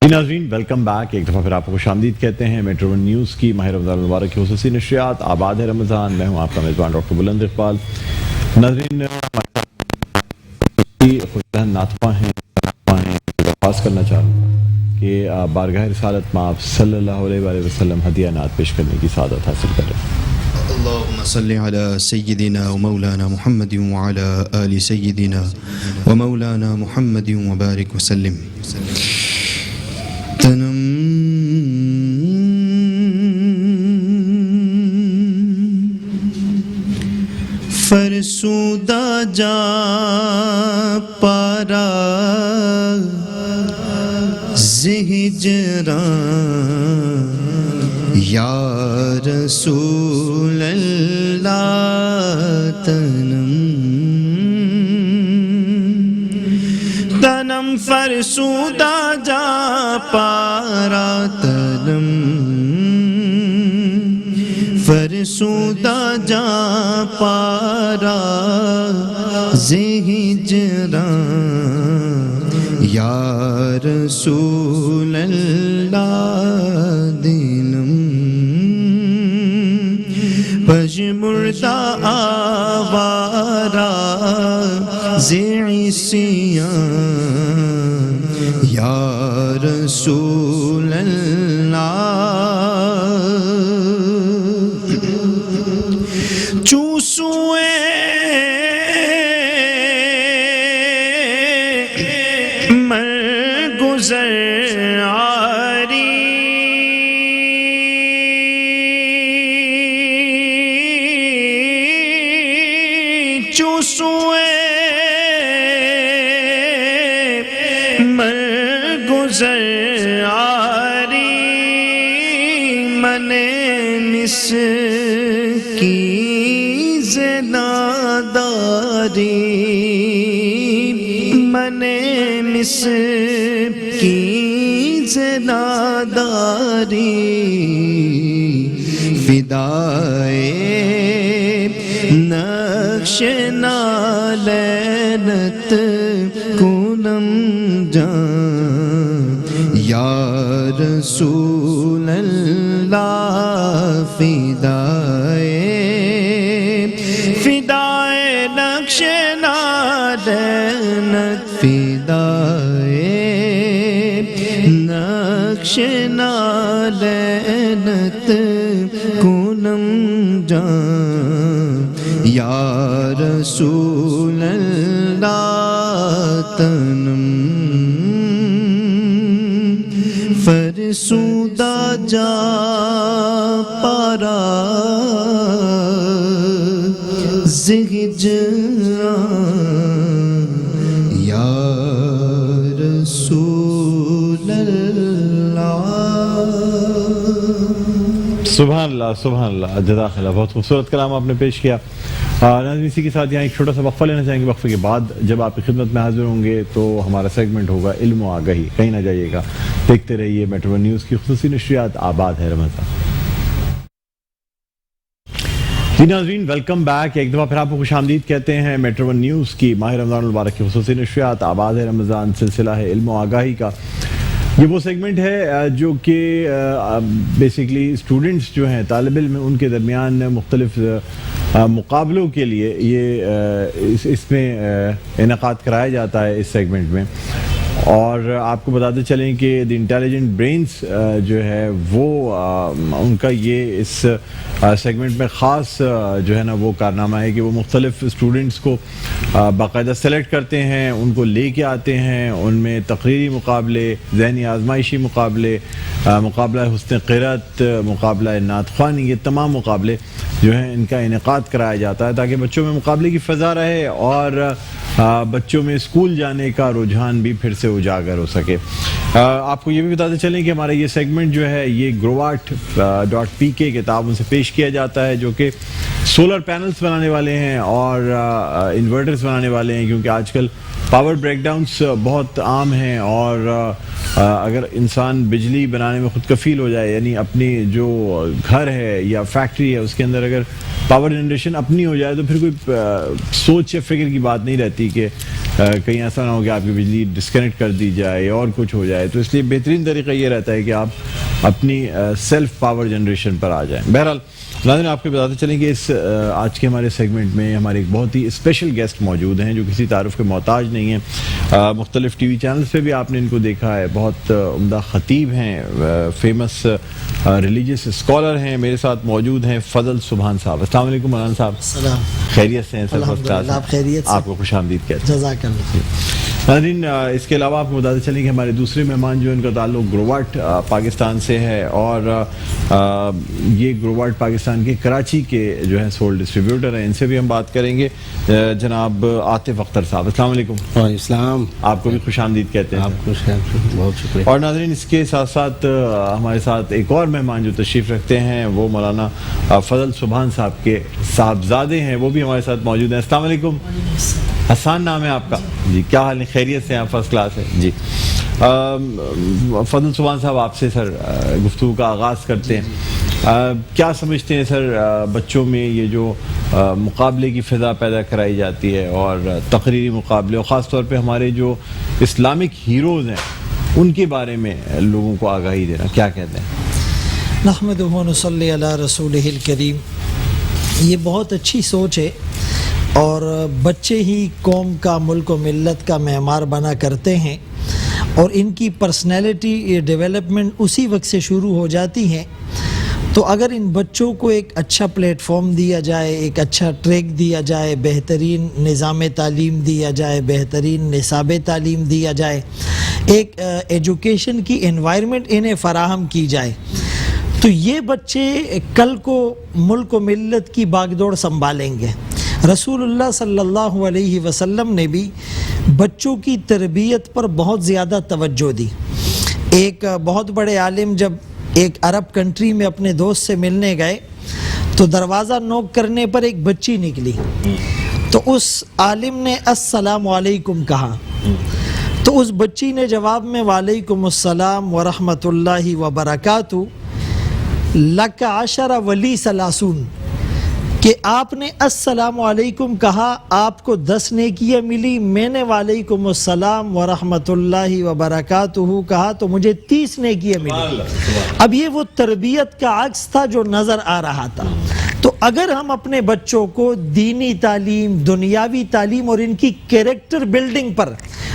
جی ناظرین، welcome back. ایک دفعہ پھر آپ کو خوش آمدید کہتے ہیں میٹرو ون نیوز کی ماہ رمضان المبارک کی خصوصی نشریات. آباد ہے رمضان. میں ہوں آپ کا میزبان ڈاکٹر بلند اقبال. ناظرین، خوشدہن ناطقہ ہیں، درخواست کرنا چاہوں گا کہ بارگاہ رسالت میں آپ صلی اللہ علیہ وآلہ وسلم ہدیہ نعت پیش کرنے کی سعادت حاصل کریں. اللهم صل على سيدنا ومولانا محمد وعلى آل سيدنا ومولانا محمد وبارك وسلم. تنم فرسودہ جا پارا زہجراں یا رسول اللہ. تنم فرسودہ جا پارا تنم فرسودہ جا پارا زہجراں یا رسول اللہ. دینم پژمردہ آوارا زعیسیاں یا رسول اللہ. چوسوئے مر گزر چوسوئے مر گزر آری من مس کی زناداری من مس کی زناداری فدائے نقش نالینت کنم جان یا رسول اللہ. فدائے نقش نالینت فدائے نقش نالینت کنم جان یا رسول اللہ. تنم فرسودہ جا پارا زہجراں یا رسول اللہ. سبحان اللہ، سبحان اللہ، جزاک اللہ. بہت خوبصورت کلام آپ نے پیش کیا. ناظرین، اسی کے ساتھ یہاں ایک چھوٹا سا وقفہ لینا چاہیں گے. وقفے کے بعد جب آپ کی خدمت میں حاضر ہوں گے تو ہمارا سیگمنٹ ہوگا علم و آگہی. کہیں نہ جائیے گا، دیکھتے رہیے میٹرو ون نیوز کی خصوصی نشریات. آباد ہے رمضان. جی ناظرین، ویلکم بیک. ایک دفعہ پھر آپ کو خوش آمدید کہتے ہیں میٹرو ون نیوز کی ماہ رمضان المبارک کی خصوصی نشریات. آباد ہے رمضان. سلسلہ ہے علم و آگاہی کا. یہ وہ سیگمنٹ ہے جو کہ بیسیکلی اسٹوڈنٹس جو ہیں، طالب علم، ان کے درمیان مختلف مقابلوں کے لیے یہ اس میں انعقاد کرایا جاتا ہے اس سیگمنٹ میں. اور آپ کو بتاتے چلیں کہ دی انٹیلیجنٹ برینز جو ہے وہ ان کا یہ اس سیگمنٹ میں خاص جو ہے نا وہ کارنامہ ہے کہ وہ مختلف اسٹوڈنٹس کو باقاعدہ سلیکٹ کرتے ہیں، ان کو لے کے آتے ہیں. ان میں تقریری مقابلے، ذہنی آزمائشی مقابلے، مقابلہ حسن قرأت، مقابلہ نعت خوانی، یہ تمام مقابلے جو ہیں ان کا انعقاد کرایا جاتا ہے تاکہ بچوں میں مقابلے کی فضا رہے اور بچوں میں اسکول جانے کا رجحان بھی پھر سے اجاگر ہو سکے. آپ کو یہ بھی بتاتے چلیں کہ ہمارا یہ سیگمنٹ جو ہے یہ growatt.pk کے تعاون سے پیش کیا جاتا ہے، جو کہ سولر پینلز بنانے والے ہیں اور انورٹرز بنانے والے ہیں، کیونکہ آج کل پاور بریک ڈاؤنس بہت عام ہیں، اور اگر انسان بجلی بنانے میں خود کفیل ہو جائے، یعنی اپنی جو گھر ہے یا فیکٹری ہے اس کے اندر اگر پاور جنریشن اپنی ہو جائے تو پھر کوئی سوچ یا فکر کی بات نہیں رہتی کہ کہیں ایسا نہ ہو کہ آپ کی بجلی ڈسکنیکٹ کر دی جائے اور کچھ ہو جائے. تو اس لیے بہترین طریقہ یہ رہتا ہے کہ آپ اپنی سیلف پاور جنریشن پر آ جائیں. بہرحال ناظرین، آپ کو بتاتے چلیں کہ اس آج کے ہمارے سیگمنٹ میں ہمارے ایک بہت ہی اسپیشل گیسٹ موجود ہیں جو کسی تعارف کے محتاج نہیں ہیں. مختلف ٹی وی چینلز پہ بھی آپ نے ان کو دیکھا ہے. بہت عمدہ خطیب ہیں، فیمس ریلیجیس اسکالر ہیں. میرے ساتھ موجود ہیں فضل سبحان صاحب. السلام علیکم مولانا صاحب. السلام. خیریت سے ہیں سر؟ الحمدللہ، آپ خیریت سے؟ آپ کو خوش آمدید کہتے ہیں. جزاک اللہ. ناظرین، اس کے علاوہ آپ کو بتاتے چلیں کہ ہمارے دوسرے مہمان جو ان کا تعلق گروواٹ پاکستان سے ہے، اور یہ گروواٹ پاکستان کے کراچی کے جو ہے سول ڈسٹریبیوٹر ہیں. ان سے بھی ہم بات کریں گے. جناب عاطف اختر صاحب، السلام علیکم. وعلیکم السلام. آپ کو بھی خوش آمدید کہتے ہیں. آپ کو بہت شکریہ. اور ناظرین، اس کے ساتھ ساتھ ہمارے ساتھ ایک اور مہمان جو تشریف رکھتے ہیں وہ مولانا فضل سبحان صاحب کے صاحبزادے ہیں، وہ بھی ہمارے ساتھ موجود ہیں. السلام علیکم. حسان نام ہے آپ کا؟ جی، کیا حال ہے؟ خیریت سے ہیں؟ فرسٹ کلاس ہے جی. فضل سبحان صاحب، آپ سے سر گفتگو کا آغاز کرتے ہیں. کیا سمجھتے ہیں سر، بچوں میں یہ جو مقابلے کی فضا پیدا کرائی جاتی ہے اور تقریری مقابلے، اور خاص طور پہ ہمارے جو اسلامک ہیروز ہیں ان کے بارے میں لوگوں کو آگاہی دینا، کیا کہتے ہیں؟ نحمدہ و نصلی علی رسولہ الکریم. یہ بہت اچھی سوچ ہے، اور بچے ہی قوم کا، ملک و ملت کا معمار بنا کرتے ہیں، اور ان کی پرسنالٹی ڈیولپمنٹ اسی وقت سے شروع ہو جاتی ہے. تو اگر ان بچوں کو ایک اچھا پلیٹ فارم دیا جائے، ایک اچھا ٹریک دیا جائے، بہترین نظام تعلیم دیا جائے، بہترین نصاب تعلیم دیا جائے، ایک ایجوکیشن کی انوائرمنٹ انہیں فراہم کی جائے، تو یہ بچے کل کو ملک و ملت کی باغ دوڑ سنبھالیں گے. رسول اللہ صلی اللہ علیہ وسلم نے بھی بچوں کی تربیت پر بہت زیادہ توجہ دی. ایک بہت بڑے عالم جب ایک عرب کنٹری میں اپنے دوست سے ملنے گئے تو دروازہ نوک کرنے پر ایک بچی نکلی، تو اس عالم نے السلام علیکم کہا، تو اس بچی نے جواب میں وعلیکم السلام ورحمۃ اللہ وبرکاتہ لک عشر ولی ثلاثون، کہ آپ نے السلام علیکم کہا، آپ کو 10 نیکیاں ملی، میں نے وعلیکم السلام ورحمۃ اللہ وبرکاتہ کہا تو مجھے 30 نیکیاں ملی. اب یہ وہ تربیت کا عکس تھا جو نظر آ رہا تھا. تو اگر ہم اپنے بچوں کو دینی تعلیم، دنیاوی تعلیم اور ان کی کیریکٹر بلڈنگ پر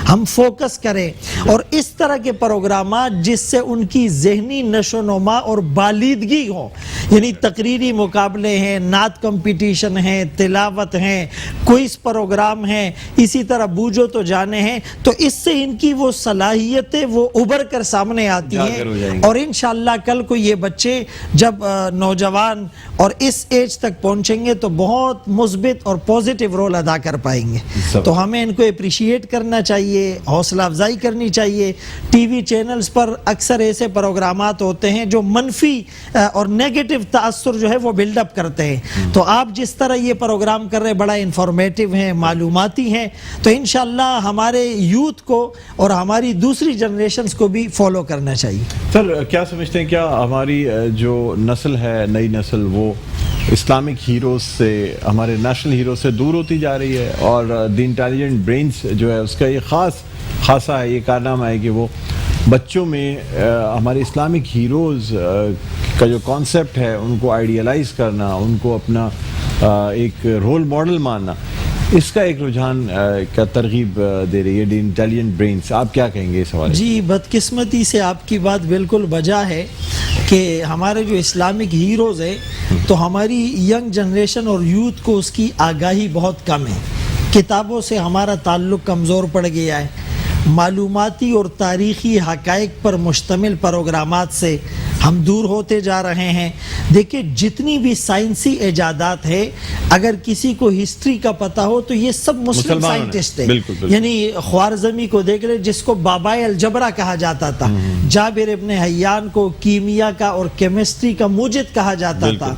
ہم فوکس کریں، اور اس طرح کے پروگرامات جس سے ان کی ذہنی نشو نما اور بالیدگی ہو، یعنی تقریری مقابلے ہیں، نعت کمپٹیشن ہیں، تلاوت ہیں، کوئز پروگرام ہیں، اسی طرح بوجھو تو جانے ہیں، تو اس سے ان کی وہ صلاحیتیں وہ ابھر کر سامنے آتی ہیں. اور انشاءاللہ کل کو یہ بچے جب نوجوان اور اس ایج تک پہنچیں گے تو بہت مثبت اور پازیٹیو رول ادا کر پائیں گے. تو ہمیں ان کو اپریشیٹ کرنا چاہیے، حوصلہ افزائی کرنی چاہیے. ٹی وی چینلز پر اکثر ایسے پروگرامات ہوتے ہیں جو منفی اور نیگیٹو تاثر جو ہے وہ بلڈ اپ کرتے ہیں. تو آپ جس طرح یہ پروگرام کر رہے بڑا انفارمیٹیو ہیں، معلوماتی ہیں، تو انشاءاللہ ہمارے یوتھ کو اور ہماری دوسری جنریشنز کو بھی فالو کرنا چاہیے. سر، کیا سمجھتے ہیں، کیا ہماری جو نسل ہے، نئی نسل، وہ اسلامک ہیروز سے، ہمارے نیشنل ہیروز سے دور ہوتی جا رہی ہے، اور دی انٹیلیجنٹ برینز جو ہے اس کا یہ خاصا ہے، یہ کارنامہ ہے کہ وہ بچوں میں ہمارے اسلامک ہیروز کا جو کانسیپٹ ہے ان کو آئیڈیلائز کرنا، ان کو اپنا ایک رول ماڈل ماننا، اس کا ایک رجحان کا ترغیب دے رہی ہے دی انٹیلیجنٹ برینز. آپ کیا کہیں گے اس حوالے؟ جی، بدقسمتی سے آپ کی بات بالکل بجا ہے کہ ہمارے جو اسلامک ہیروز ہیں تو ہماری ینگ جنریشن اور یوتھ کو اس کی آگاہی بہت کم ہے. کتابوں سے ہمارا تعلق کمزور پڑ گیا ہے. معلوماتی اور تاریخی حقائق پر مشتمل پروگرامات سے ہم دور ہوتے جا رہے ہیں. دیکھیں جتنی بھی سائنسی ایجادات ہے اگر کسی کو ہسٹری کا پتہ ہو تو یہ سب مسلم سائنٹسٹ ہیں. یعنی خوارزمی کو دیکھ لیں جس کو بابائے الجبرا کہا جاتا تھا, جابر ابن حیان کو کیمیا کا اور کیمسٹری کا موجد کہا جاتا تھا,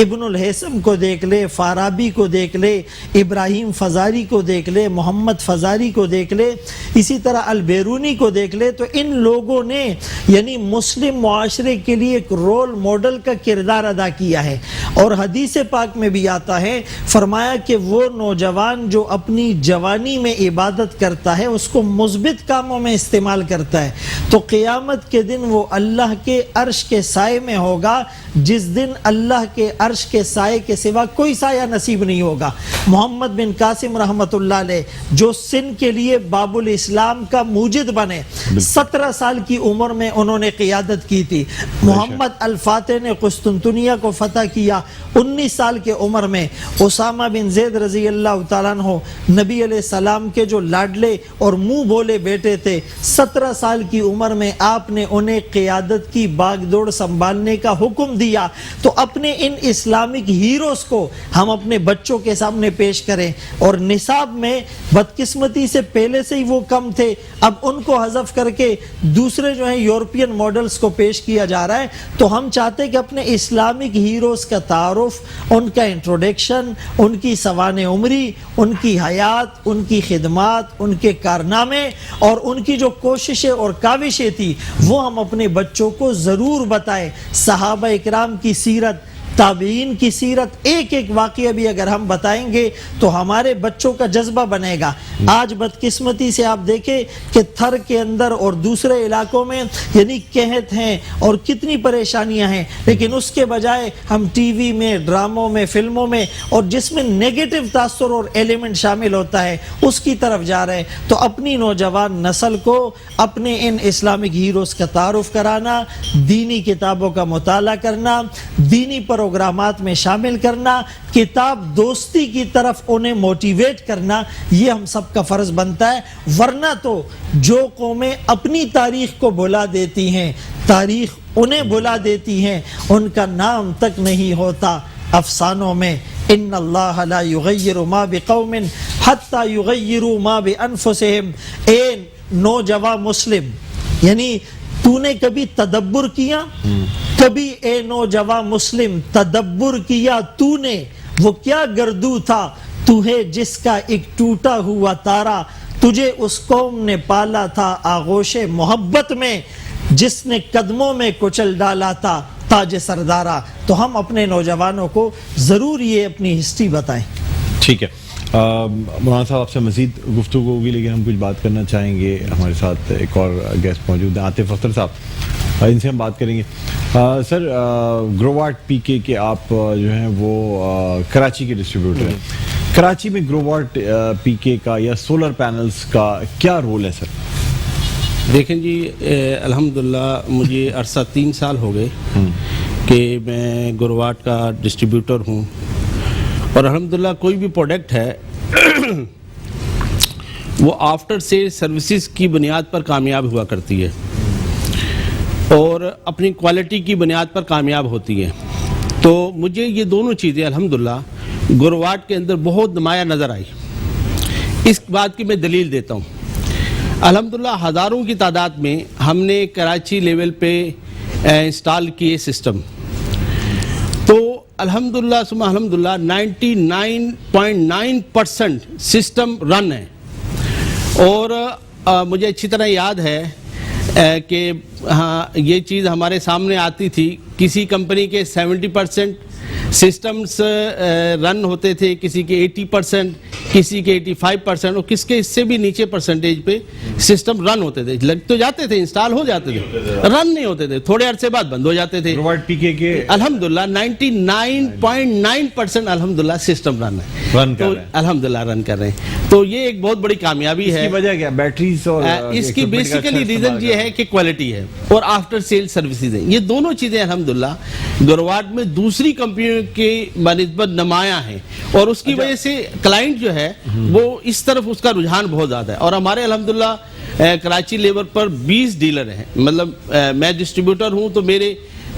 ابن الہیثم کو دیکھ لے, فارابی کو دیکھ لے, ابراہیم فزاری کو دیکھ لے, محمد فزاری کو دیکھ لے, اسی طرح البیرونی کو دیکھ لے. تو ان لوگوں نے یعنی مسلم معاشرے کے لیے ایک رول ماڈل کا کردار ادا کیا ہے. اور حدیث پاک میں بھی آتا ہے, فرمایا کہ وہ نوجوان جو اپنی جوانی میں عبادت کرتا ہے اس کو مثبت کاموں میں استعمال کرتا ہے تو قیامت کے دن وہ اللہ کے عرش کے سائے میں ہوگا, جس دن اللہ کے عرش کے سائے کے سوا کوئی سایہ نصیب نہیں ہوگا. محمد بن قاسم رحمۃ اللہ علیہ جو سندھ کے لیے باب الاسلام کا موجد بنے, 17 سال کی عمر میں انہوں نے قیادت کی تھی. محمد الفاتح نے قسطنطنیہ کو فتح کیا 19 سال کے عمر میں. اسامہ بن زید رضی اللہ تعالیٰ عنہ نبی علیہ السلام کے جو لاڈلے اور منہ بولے بیٹے تھے, 17 سال کی عمر میں آپ نے انہیں قیادت کی باغ دوڑ سنبھالنے کا حکم دیا. تو اپنے ان اسلامک ہیروز کو ہم اپنے بچوں کے سامنے پیش کریں. اور نصاب میں بدقسمتی سے پہلے سے ہی وہ کم تھے, اب ان کو حذف کر کے دوسرے جو ہیں یورپین ماڈلز کو پیش کیا جا رہا ہے. تو ہم چاہتے ہیں کہ اپنے اسلامک ہیروز کا تعارف, ان کا انٹروڈکشن, ان کی سوانح عمری, ان کی حیات, ان کی خدمات, ان کے کارنامے اور ان کی جو کوششیں اور کاوشیں تھی وہ ہم اپنے بچوں کو ضرور بتائیں. صحابہ اکرام کی سیرت, تابعین کی سیرت, ایک ایک واقعہ بھی اگر ہم بتائیں گے تو ہمارے بچوں کا جذبہ بنے گا. آج بدقسمتی سے آپ دیکھیں کہ تھر کے اندر اور دوسرے علاقوں میں یعنی قحط ہیں اور کتنی پریشانیاں ہیں, لیکن اس کے بجائے ہم ٹی وی میں, ڈراموں میں, فلموں میں اور جس میں نیگیٹو تاثر اور ایلیمنٹ شامل ہوتا ہے اس کی طرف جا رہے ہیں. تو اپنی نوجوان نسل کو اپنے ان اسلامک ہیروز کا تعارف کرانا, دینی کتابوں کا مطالعہ کرنا, دینی پروگرامات میں شامل کرنا, کتاب دوستی کی طرف انہیں موٹیویٹ کرنا, یہ ہم سب کا فرض بنتا ہے. ورنہ تو جو قومیں اپنی تاریخ کو بھلا دیتی ہیں, تاریخ انہیں بھلا دیتی ہیں, ان کا نام تک نہیں ہوتا افسانوں میں. ان اللہ لا یغیر ما بقوم حتی یغیروا ما بانفسہم. اے نوجوان مسلم, یعنی تو نے کبھی تدبر کیا, کبھی اے نوجوان مسلم تدبر کیا تو نے, وہ کیا گردو تھا تو ہے جس کا ایک ٹوٹا ہوا تارا, تجھے اس قوم نے پالا تھا آغوش محبت میں, جس نے قدموں میں کچل ڈالا تھا تاج سردارا. تو ہم اپنے نوجوانوں کو ضرور یہ اپنی ہسٹری بتائیں. ٹھیک ہے مولانا صاحب, آپ سے مزید گفتگو ہوگی لیکن ہم کچھ بات کرنا چاہیں گے. ہمارے ساتھ ایک اور گیسٹ موجود ہیں, عاطف اختر صاحب, ان سے ہم بات کریں گے. سر, گروواٹ پی کے آپ جو ہیں وہ کراچی کے ڈسٹریبیوٹر ہیں. کراچی میں گروواٹ پی کے کا یا سولر پینلز کا کیا رول ہے سر؟ دیکھیں جی, الحمدللہ مجھے عرصہ 3 سال ہو گئے کہ میں گروواٹ کا ڈسٹریبیوٹر ہوں, اور الحمدللہ کوئی بھی پروڈکٹ ہے وہ آفٹر سے سروسز کی بنیاد پر کامیاب ہوا کرتی ہے اور اپنی کوالٹی کی بنیاد پر کامیاب ہوتی ہے. تو مجھے یہ دونوں چیزیں الحمدللہ گروواٹ کے اندر بہت نمایاں نظر آئی. اس بات کی میں دلیل دیتا ہوں. الحمدللہ ہزاروں کی تعداد میں ہم نے کراچی لیول پہ انسٹال کیے سسٹم. تو الحمدللہ ثم الحمدللہ 99.9% سسٹم رن ہے. اور مجھے اچھی طرح یاد ہے کہ ہاں یہ چیز ہمارے سامنے آتی تھی, کسی کمپنی کے 70% سسٹمز رن ہوتے تھے, کسی کے 80%, کسی کے 85% اور کس کے اس سے بھی نیچے پرسنٹیج پہ سسٹم رن ہوتے تھے. لگ تو جاتے تھے, انسٹال ہو جاتے تھے, رن نہیں ہوتے تھے, تھوڑے عرصے بعد بند ہو جاتے تھے. گروواٹ پی کے الحمدللہ 99.9% الحمدللہ سسٹم رن ہے, تو الحمدللہ رن کر رہے ہیں. تو یہ ایک بہت بڑی کامیابی ہے. اس کی وجہ کیا؟ بیٹریز اور اس کی بیسیکلی ریزن یہ ہے کہ کوالٹی ہے اور آفٹر سیل سروسز ہیں. یہ دونوں چیزیں الحمدللہ گروواٹ میں دوسری کمپنیوں کی بنسبت نمایاں ہیں, اور اس کی وجہ سے کلائنٹ جو ہے وہ اس طرف اس کا رجحان بہت زیادہ ہے. اور ہمارے الحمدللہ کراچی لیول پر 20 ڈیلر ہیں, مطلب میں ڈسٹریبیوٹر ہوں تو میرے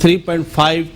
3.5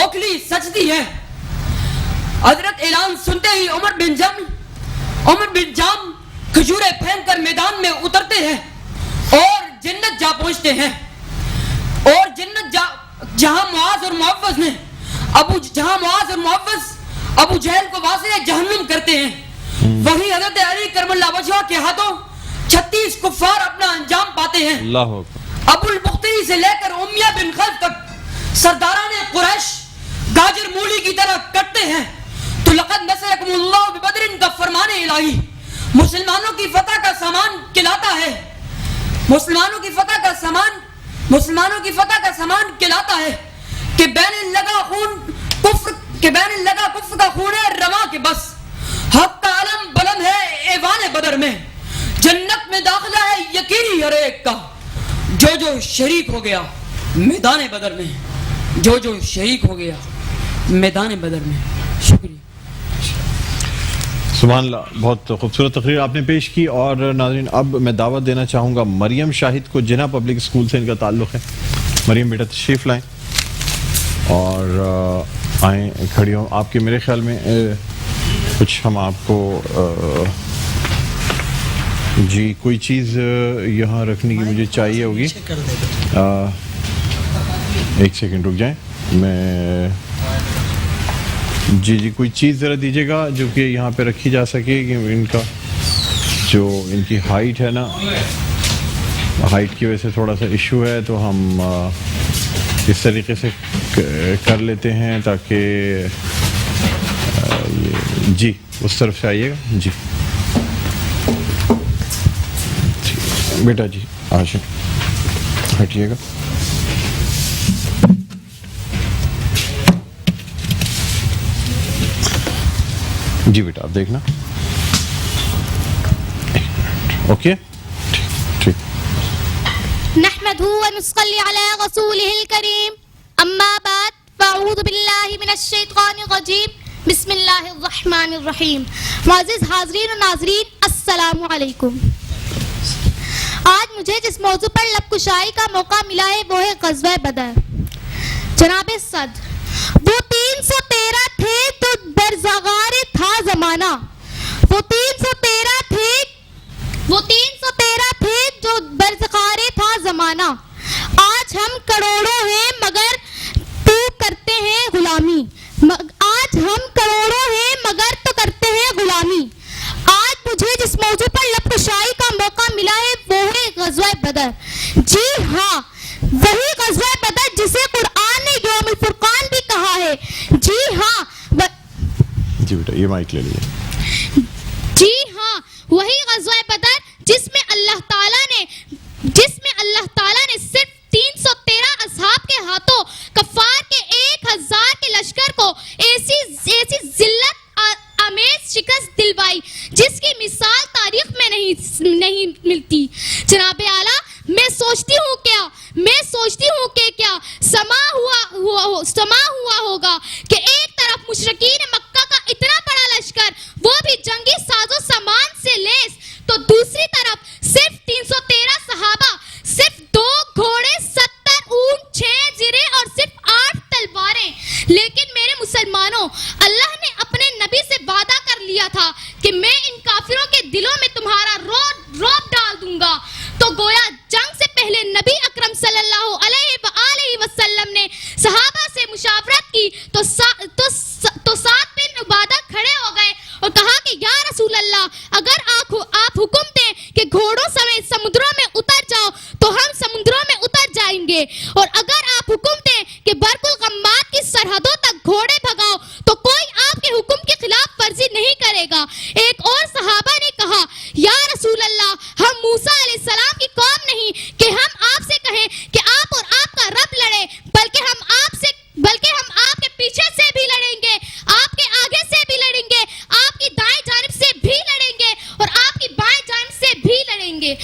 اوکھلی سجتی ہے۔ حضرت اعلان سنتے ہی عمر بن جام کھجورے پھینک کر میدان میں اترتے ہیں اور جنت جا پہنچتے ہیں، اور جنت جہاں معاذ اور معوذ ابو جہل کو واسع جہنم کرتے ہیں، وہی حضرت علی کرم اللہ وجہہ کے ہاتھوں 36 کفار اپنا انجام پاتے ہیں۔ اللہ ابو البختری سے لے کر امیہ بن خلف تک سرداران قریش گاجر مولی کی طرح کٹتے ہیں۔ تو لقد نصرکم اللہ ببدر کا فرمان الہی مسلمانوں کی فتح کا سامان کلاتا ہے، مسلمانوں کی فتح کا سامان کلاتا ہے کہ بین لگا کفر کا خون ہے رواں کے بس، حق کا علم بلند ہے ایوان بدر میں، جنت میں داخلہ ہے یقینی ہر ایک کا، جو شریک ہو گیا میدان بدر میں، جو شریک ہو گیا میدان بدر میں۔ شکریہ۔ سبحان اللہ، بہت خوبصورت تقریر آپ نے پیش کی۔ اور ناظرین اب میں دعوت دینا چاہوں گا مریم شاہد کو، جناح پبلک اسکول سے ان کا تعلق ہے۔ مریم بیٹا تشریف لائیں اور آئیں کھڑی ہوں۔ آپ کے میرے خیال میں کچھ ہم آپ کو جی کوئی چیز یہاں رکھنے کی مجھے چاہیے ہوگی۔ ایک سیکنڈ رک جائیں، میں جی کوئی چیز ذرا دیجیے گا جو کہ یہاں پہ رکھی جا سکے، کہ ان کا جو ان کی ہائٹ ہے نا، ہائٹ کی وجہ سے تھوڑا سا ایشو ہے، تو ہم اس طریقے سے کر لیتے ہیں تاکہ جی اس طرف سے آئیے گا۔ جی بیٹا جی آج ہٹیے گا۔ جی بیٹا آپ دیکھنا، اوکے ٹھیک۔ نحمده ونصلي على رسوله الكريم، اما بعد فاعوذ باللہ من الشیطان الرجیم، بسم اللہ الرحمن الرحیم۔ معزز حاضرین و ناظرین السلام علیکم۔ آج مجھے جس موضوع پر لب کشائی کا موقع ملا ہے وہ ہے غزوہ بدر۔ جناب صد، وہ 313 تھے تو برزغار تھا زمانہ، وہ 313 تھے جو برزغار تھا زمانہ، آج ہم کروڑوں ہیں مگر تو کرتے ہیں غلامی، آج ہم کروڑوں ہیں مگر تو کرتے ہیں غلامی۔ آج مجھے جس موضوع پر لب کشائی کا موقع ملا ہے وہ ہے غزوہ بدر۔ جی ہاں، وہی غزوہ بدر جسے قرآن نے یوم الفرقان بھی کہا ہے۔ جی ہاں جی بیٹا یہ مائک لے لیجیے۔ جی ہاں، وہی غزوہ بدر جس میں اللہ تعالیٰ نے صرف 313 اصحاب کے ہاتھوں کفار کے 1000 کے لشکر کو ایسی ذلت امیز شکست دلوائی جس کی مثال تاریخ میں نہیں ملتی۔ جناب اعلیٰ، میں سوچتی ہوں کہ کیا سما ہوا ہوگا کہ ایک طرف مشرکین مکہ کا اتنا بڑا لشکر، وہ بھی جنگی ساز و سامان سے لیس، تو دوسری طرف صرف 313 صحابہ، صرف 2 گھوڑے، 70 اونٹ، 6 زرے اور صرف 8 تلواریں۔ لیکن میرے مسلمانوں، اللہ نے اپنے نبی سے وعدہ کر لیا تھا کہ میں ان کافروں کے دلوں میں تمہارا رعب ڈال دوں گا۔ تو گویا جنگ سے پہلے نبی اکرم صلی اللہ علیہ وسلم نے صحابہ سے مشاورت کی تو سعد بن عبادہ کھڑے ہو گئے اور کہا کہ یا رسول اللہ، اگر آپ حکم دیں کہ گھوڑوں سمیت سمندروں میں اتر جاؤ تو ہم سمندروں میں اتر جائیں گے، اور اگر آپ حکم دیں کہ برق الغمات کی سرحدوں تک گھوڑے بھگاؤ تو کوئی آپ کے حکم کی خلاف ورزی نہیں کرے گا۔ ایک اور صحابہ نے کہا یا رسول اللہ، ہم موسیٰ علیہ السلام کی قوم نہیں کہ ہم آپ سے کہیں کہ آپ اور آپ کا رب لڑے، بلکہ ہم آپ کے پیچھے سے بھی لڑیں گے، آپ کے آگے سے بھی لڑیں گے، آپ کی دائیں جانب سے بھی لڑیں گے اور آپ کی بائیں جانب سے بھی لڑیں گے۔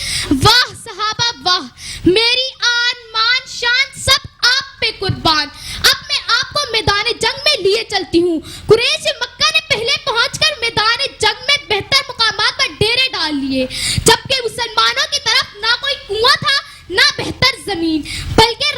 واہ صحابہ واہ، میری آن مان شان سب آپ پہ قربان۔ اب میں آپ کو میدان جنگ میں لیے چلتی ہوں۔ قریش مکہ نے پہلے پہنچ کر میدان جنگ میں بہتر مقامات پر ڈیرے ڈال لیے، جبکہ مسلمانوں کی طرف نہ کوئی کنواں تھا نہ بہتر زمین، بلکہ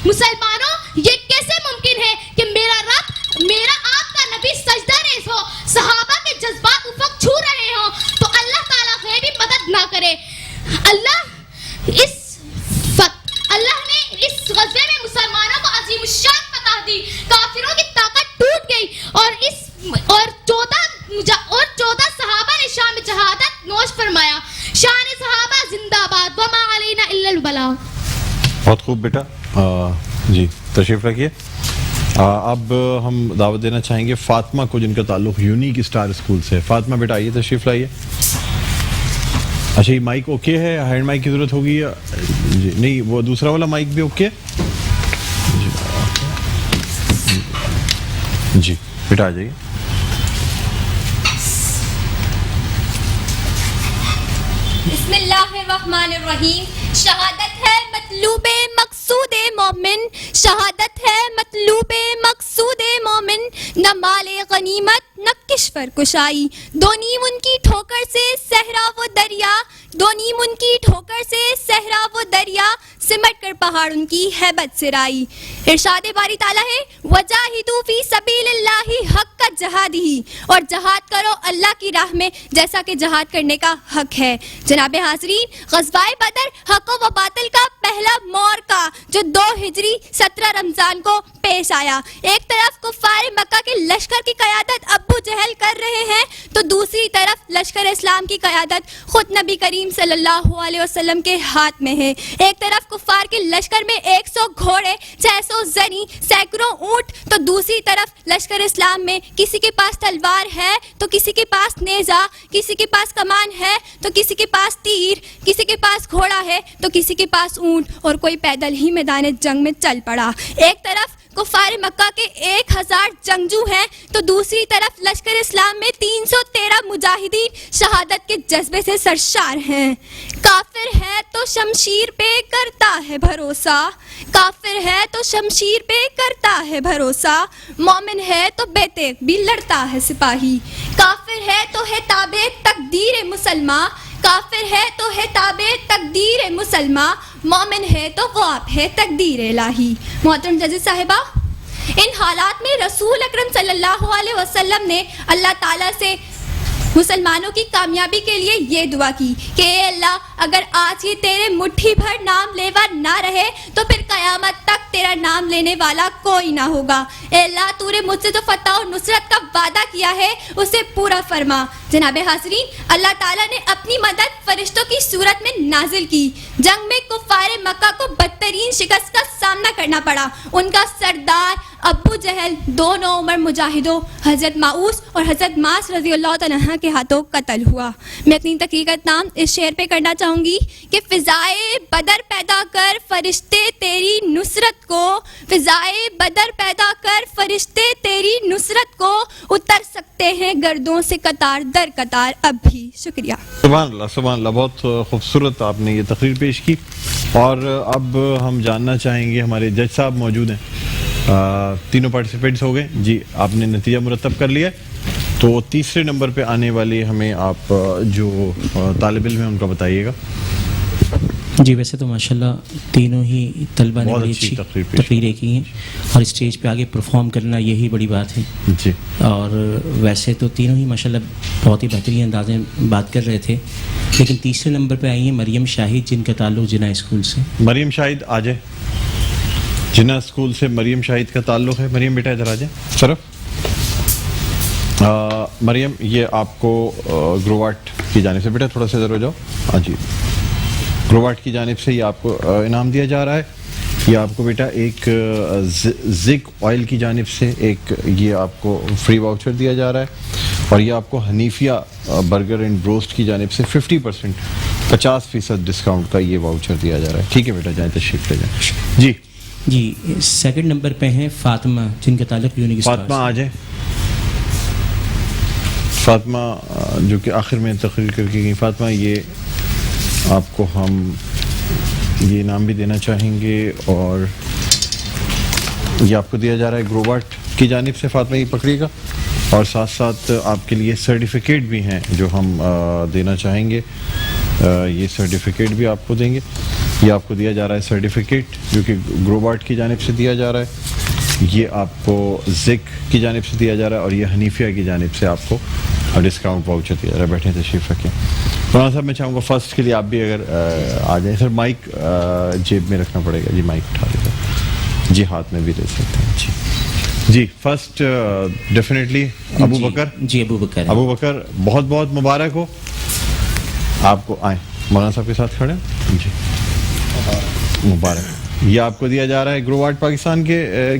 مسلمانوں یہ کیسے ممکن ہے کہ میرا رب میرا آپ کا نبی سجدہ ریز ہو, صحابہ کے جذبات افق چھو رہے ہوں تو اللہ تعالیٰ غیبی مدد نہ کرے. اللہ نے اس غزوے میں مسلمانوں کو عظیم الشان فتح دی, کافروں کی طاقت ٹوٹ گئی اور 14 صحابہ نے شام میں شہادت نوش فرمایا. شان صحابہ زندہ باد, وما علینا الا البلاغ. بہت خوب بیٹا. جی تشریف رکھیے. اب ہم دعوت دینا چاہیں گے فاطمہ کو, جن کا تعلق یونیک اسٹار اسکول سے. فاطمہ بیٹا آئیے, تشریف لائیے. اچھا یہ مائک اوکے ہے, ہینڈ مائک کی ضرورت ہوگی جی؟ نہیں, وہ دوسرا والا مائک بھی اوکے جی بیٹا آ جائیے. بسم اللہ الرحمن الرحیم. شہادت ہے مطلوب مقصود مومن, شہادت ہے مطلوب مقصود مومن, نہ مال غنیمت نہ کشور کشائی, دو نیم ان کی ٹھوکر سے صحرا و دریا, دو نیم ان کی ٹھوکر سے صحرا و دریا, سمٹ کر پہاڑ ان کی ہیبت سرائی. ارشاد باری تعالیٰ ہے وجاہدوا فی سبیل اللہ حق جہادہ, اور جہاد کرو اللہ کی راہ میں جیسا کہ جہاد کرنے کا حق ہے. جناب حاضرین, غزوہ بدر حق و باطل کا پہلا معرکہ جو 2 ہجری 17 رمضان کو پیش آیا. ایک طرف کفار مکہ کے لشکر کی قیادت ابو جہل کر رہے ہیں تو دوسری طرف لشکر اسلام کی قیادت خود نبی کریم صلی اللہ علیہ وسلم کے ہاتھ میں ہے. ایک طرف کفار کے لشکر میں 100 گھوڑے, 600 زنی, سینکڑوں اونٹ, تو دوسری طرف لشکر اسلام میں کسی کے پاس تلوار ہے تو کسی کے پاس نیزہ, کسی کے پاس کمان ہے تو کسی کے پاس تیر, کسی کے پاس گھوڑا ہے تو کسی کے پاس اونٹ, اور کوئی پیدل ہی میدان جنگ میں چل پڑا. ایک طرف کفار مکہ کے 1000 جنگجو ہیں تو دوسری طرف لشکر اسلام میں 313 مجاہدین شہادت کے جذبے سے سرشار ہیں. کافر ہے تو شمشیر پہ کرتا ہے بھروسہ, کافر ہے تو شمشیر پہ کرتا ہے بھروسہ, مومن ہے تو بے تیغ بھی لڑتا ہے سپاہی. کافر ہے تو ہے تابع تقدیر مسلماں, کافر ہے تو ہے تابع تقدیر مسلماں, مومن ہے تو وہ آپ ہے تقدیر الہی. محترم جج صاحبہ, ان حالات میں رسول اکرم صلی اللہ علیہ وسلم نے اللہ تعالیٰ سے مسلمانوں کی کامیابی کے لیے یہ دعا کی کہ اے اللہ, اگر آج یہ تیرے مٹھی بھر نام لیوا نہ رہے تو پھر قیامت تک تیرا نام لینے والا کوئی نہ ہوگا. اے اللہ, تو نے مجھ سے جو فتح و نصرت کا وعدہ کیا ہے اسے پورا فرما. جناب حاضرین, اللہ تعالیٰ نے اپنی مدد فرشتوں کی صورت میں نازل کی. جنگ میں کفار مکہ کو بدترین شکست کا سامنا کرنا پڑا. ان کا سردار ابو جہل دونوں عمر مجاہدوں حضرت ماؤس اور حضرت ماس رضی اللہ تعالیٰ کے ہاتھوں قتل ہوا. میں اپنی تقریر کا اختتام اس شعر پہ کرنا چاہوں گی کہ فضائے بدر پیدا کر فرشتے تیری نصرت کو, فضائے بدر پیدا کر فرشتے تیری نصرت کو, اتر سکتے ہیں گردوں سے قطار در قطار اب بھی. شکریہ. سبحان اللہ, سبحان اللہ, بہت خوبصورت آپ نے یہ تقریر پیش کی. اور اب ہم جاننا چاہیں گے, ہمارے جج صاحب موجود ہیں, تینوں پارٹیسپینٹس ہو گئے جی, آپ نے نتیجہ مرتب کر لیا, تو تیسرے نمبر پہ آنے والے ہمیں آپ جو طالب علم ہیں ان کا بتائیے گا. جی ویسے تو ماشاءاللہ تینوں ہی طلبہ نے بڑی اچھی تقریریں کی ہیں, اور اسٹیج پہ آگے پرفارم کرنا یہی بڑی بات ہے جی. اور ویسے تو تینوں ہی ماشاءاللہ بہت ہی بہترین انداز میں بات کر رہے تھے, لیکن تیسرے نمبر پہ آئی ہیں مریم شاہد, جن کا تعلق جناح اسکول سے. مریم شاہد آ جائے, جناح اسکول سے مریم شاہد کا تعلق ہے. مریم بیٹا ادھر آ جائیں صرف. مریم, یہ آپ کو گروواٹ کی جانب سے, بیٹا تھوڑا سا ادھر ہو جاؤ. ہاں جی, گروواٹ کی جانب سے یہ آپ کو انعام دیا جا رہا ہے. یہ آپ کو بیٹا ایک زگ آئل کی جانب سے ایک یہ آپ کو فری واؤچر دیا جا رہا ہے, اور یہ آپ کو حنیفیہ برگر اینڈ بروسٹ کی جانب سے 50% 50% ڈسکاؤنٹ کا یہ واؤچر دیا جا رہا ہے. ٹھیک ہے بیٹا, جائیں تشریف لے جائیں. جی جی سیکنڈ نمبر پہ ہیں فاطمہ, جن کا تعلق یونیک. فاطمہ آ جائیں. فاطمہ جو کہ آخر میں تقریر کر کے گئی. فاطمہ, یہ آپ کو ہم یہ انعام بھی دینا چاہیں گے, اور یہ آپ کو دیا جا رہا ہے گروواٹ کی جانب سے. فاطمہ یہ پکڑیے گا, اور ساتھ ساتھ آپ کے لیے سرٹیفکیٹ بھی ہیں جو ہم دینا چاہیں گے. یہ سرٹیفکیٹ بھی آپ کو دیں گے. یہ آپ کو دیا جا رہا ہے سرٹیفکیٹ جو کہ گروبارٹ کی جانب سے دیا جا رہا ہے، یہ آپ کو زک کی جانب سے دیا جا رہا ہے، اور یہ حنیفیہ کی جانب سے آپ کو ڈسکاؤنٹ واؤچر دیا جا رہا ہے. بیٹھیں تشریف رکھیں. مولانا صاحب میں چاہوں گا فرسٹ کے لیے آپ بھی اگر آ جائیں. سر مائک جیب میں رکھنا پڑے گا جی، مائک اٹھا لیجیے جی، ہاتھ میں بھی لے سکتے ہیں جی. جی فرسٹ ڈیفینیٹلی ابو بکر. جی ابو بکر. ابو بکر بہت بہت مبارک ہو آپ کو. آئیں مولانا صاحب کے ساتھ کھڑے ہیں جی. مبارک. یہ آپ کو دیا جا رہا ہے گروارٹ پاکستان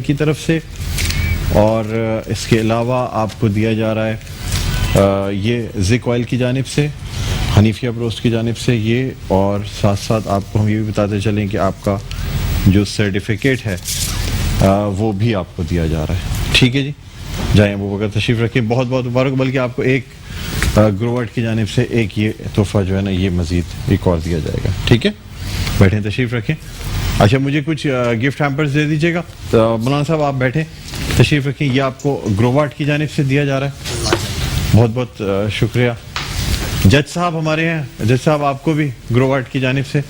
کی طرف سے، اور اس کے علاوہ آپ کو دیا جا رہا ہے یہ زک آئل کی جانب سے، حنیفیہ بروسٹ کی جانب سے یہ، اور ساتھ ساتھ آپ کو ہم یہ بھی بتاتے چلیں کہ آپ کا جو سرٹیفکیٹ ہے وہ بھی آپ کو دیا جا رہا ہے. ٹھیک ہے جی، جائیں ابو بکر تشریف رکھیں. بہت بہت مبارک. بلکہ آپ کو ایک گروورٹ کی جانب سے ایک یہ تحفہ جو ہے نا یہ مزید ایک اور دیا جائے گا. ٹھیک ہے، بیٹھیں تشریف رکھیں. اچھا مجھے کچھ گفٹ ہیمپرز دے دیجیے گا. مولانا صاحب آپ بیٹھیں تشریف رکھیں. یہ آپ کو گروورٹ کی جانب سے دیا جا رہا ہے. بہت بہت شکریہ. جج صاحب ہمارے ہیں، جج صاحب آپ کو بھی گروورٹ کی جانب سے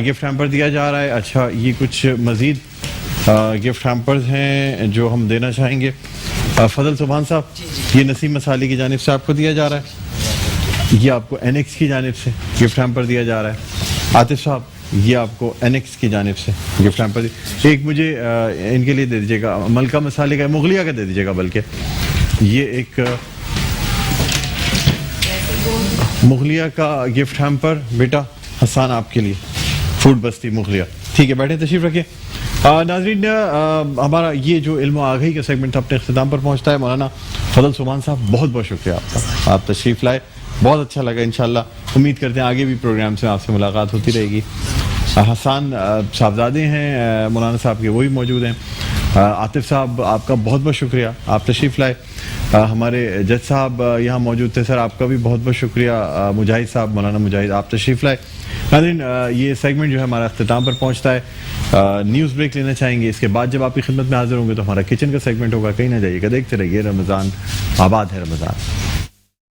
گفٹ ہیمپر دیا جا رہا ہے. اچھا یہ کچھ مزید گفٹ ہیمپرز ہیں جو ہم دینا چاہیں گے. فضل سبحان صاحب یہ نسیم مسالی کی جانب سے آپ کو دیا جا رہا ہے. یہ آپ کو این ایکس کی جانب سے گفٹ ہیمپر دیا جا رہا ہے. عاطف صاحب یہ آپ کو این ایکس کی جانب سے گفٹ ہیمپر. ایک مجھے ان کے لیے دے دیجیے گا، ملکہ مسالے کا، مغلیہ کا دے دیجیے گا. بلکہ یہ ایک مغلیہ کا گفٹ ہیمپر بیٹا حسان آپ کے لیے، فوڈ بستی مغلیہ. ٹھیک ہے، بیٹھے تشریف رکھیں. ناظرین ہمارا یہ جو علم و آگاہی کا سیگمنٹ اپنے اختتام پر پہنچتا ہے. مولانا فضل سبحان صاحب بہت بہت شکریہ آپ کا، آپ تشریف لائے، بہت اچھا لگا. انشاءاللہ امید کرتے ہیں آگے بھی پروگرامس میں آپ سے ملاقات ہوتی رہے گی. حسان صاحبزادے ہیں مولانا صاحب کے، وہی موجود ہیں. عاطف صاحب آپ کا بہت بہت شکریہ، آپ تشریف لائے. ہمارے جج صاحب یہاں موجود تھے، سر آپ کا بھی بہت بہت شکریہ. مجاہد صاحب، مولانا مجاہد آپ تشریف لائے. ناظرین یہ سیگمنٹ جو ہے ہمارا اختتام پر پہنچتا ہے. نیوز بریک لینا چاہیں گے. اس کے بعد جب آپ کی خدمت میں حاضر ہوں گے تو ہمارا کچن کا سیگمنٹ ہوگا. کہیں نہ جائیے گا، دیکھتے رہیے رمضان آباد ہے رمضان.